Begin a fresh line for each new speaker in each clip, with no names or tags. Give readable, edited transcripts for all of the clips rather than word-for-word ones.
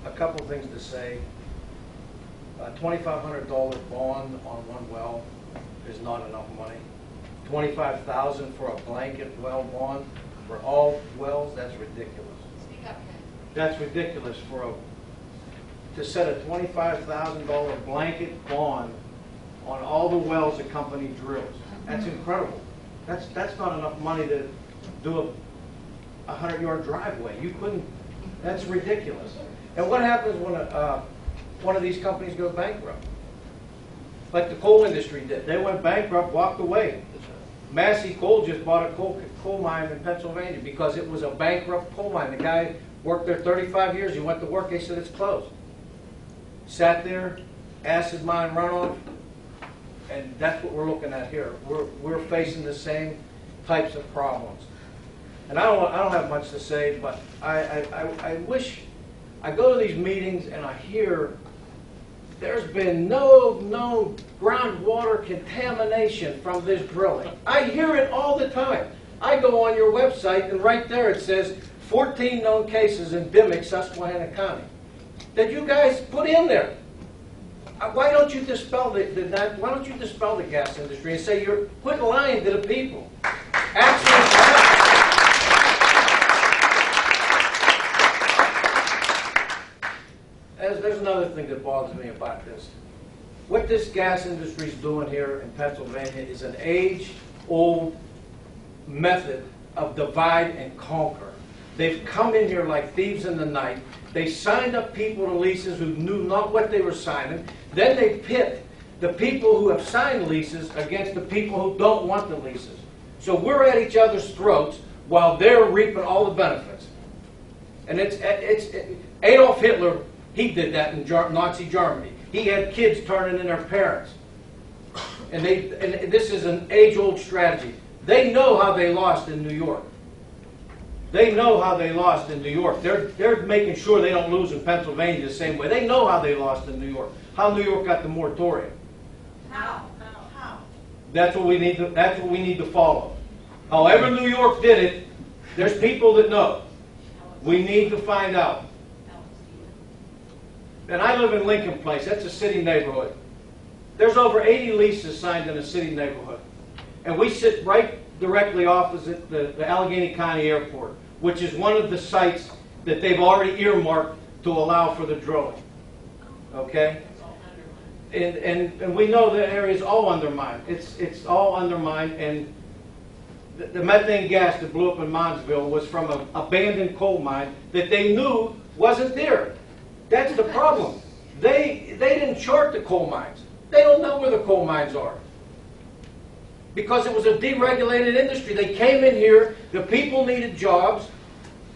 a couple things to say. A $2,500 bond on one well is not enough money. $25,000 for a blanket well bond for all wells, that's ridiculous.
Speak up, Ken.
That's ridiculous to set a $25,000 blanket bond on all the wells the company drills. That's incredible. That's not enough money to do a 100-yard driveway. You couldn't. That's ridiculous. And what happens when one of these companies goes bankrupt? Like the coal industry did. They went bankrupt, walked away. Massey Coal just bought a coal mine in Pennsylvania because it was a bankrupt coal mine. The guy worked there 35 years. He went to work. They said it's closed. Sat there, acid mine runoff, and that's what we're looking at here. We're facing the same types of problems. And I don't have much to say, but I wish I go to these meetings and I hear there's been no groundwater contamination from this drilling. I hear it all the time. I go on your website and right there it says 14 known cases in Dimmick, Susquehanna County that you guys put in there. Why don't you dispel why don't you dispel the gas industry and say you're quit lying to the people? Actually, there's another thing that bothers me about this. What this gas industry is doing here in Pennsylvania is an age-old method of divide and conquer. They've come in here like thieves in the night. They signed up people to leases who knew not what they were signing. Then they pit the people who have signed leases against the people who don't want the leases. So we're at each other's throats while they're reaping all the benefits. And it's Adolf Hitler. He did that in Nazi Germany. He had kids turning in their parents. And this is an age-old strategy. They know how they lost in New York. They know how they lost in New York. They're making sure they don't lose in Pennsylvania the same way. They know how they lost in New York. How New York got the moratorium.
How?
That's what we need to follow. However New York did it, there's people that know. We need to find out. And I live in Lincoln Place. That's a city neighborhood. There's over 80 leases signed in a city neighborhood. And we sit right directly opposite the Allegheny County Airport, which is one of the sites that they've already earmarked to allow for the drilling. Okay? And we know that area is all undermined. It's all undermined. And the methane gas that blew up in Monsville was from an abandoned coal mine that they knew wasn't there. That's the problem. They didn't chart the coal mines. They don't know where the coal mines are. Because it was a deregulated industry. They came in here, the people needed jobs,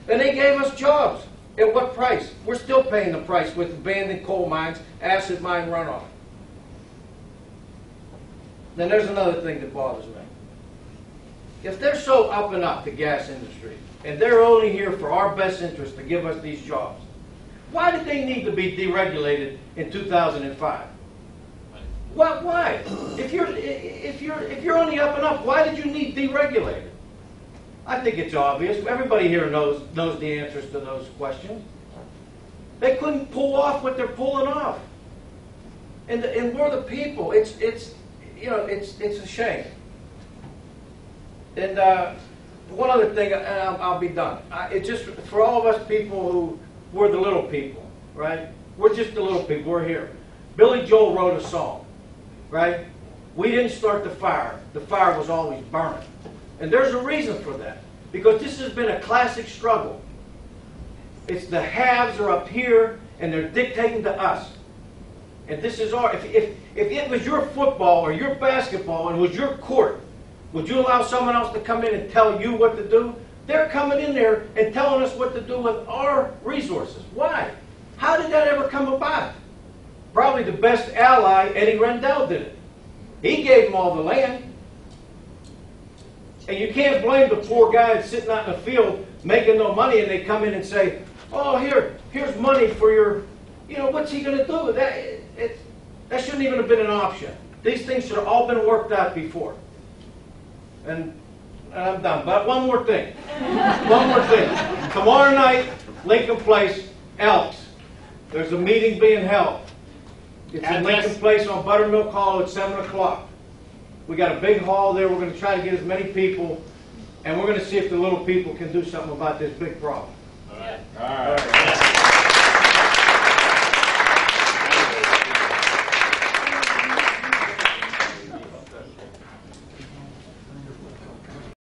and they gave us jobs. At what price? We're still paying the price with abandoned coal mines, acid mine runoff. Then there's another thing that bothers me. If they're so up and up, the gas industry, and they're only here for our best interest to give us these jobs, why did they need to be deregulated in 2005? Why? If you're only up and up, why did you need deregulated? I think it's obvious. Everybody here knows the answers to those questions. They couldn't pull off what they're pulling off, and we're the people. It's a shame. And one other thing, and I'll be done. It's just for all of us people who we're the little people, right? We're just the little people. We're here. Billy Joel wrote a song, right? We didn't start the fire. The fire was always burning. And there's a reason for that. Because this has been a classic struggle. It's the haves are up here, and they're dictating to us. And this is our... If it was your football or your basketball and it was your court, would you allow someone else to come in and tell you what to do? They're coming in there and telling us what to do with our resources. Why? How did that ever come about? Probably the best ally, Eddie Rendell, did it. He gave them all the land. And you can't blame the poor guy that's sitting out in the field making no money and they come in and say, oh, here's money for your, what's he going to do with that? That shouldn't even have been an option. These things should have all been worked out before. And I'm done. But one more thing. Tomorrow night, Lincoln Place, Elks. There's a meeting being held. It's in
Address.
Lincoln Place on Buttermilk Hall at 7 o'clock. We got a big hall there. We're going to try to get as many people, and we're going to see if the little people can do something about this big problem.
All right.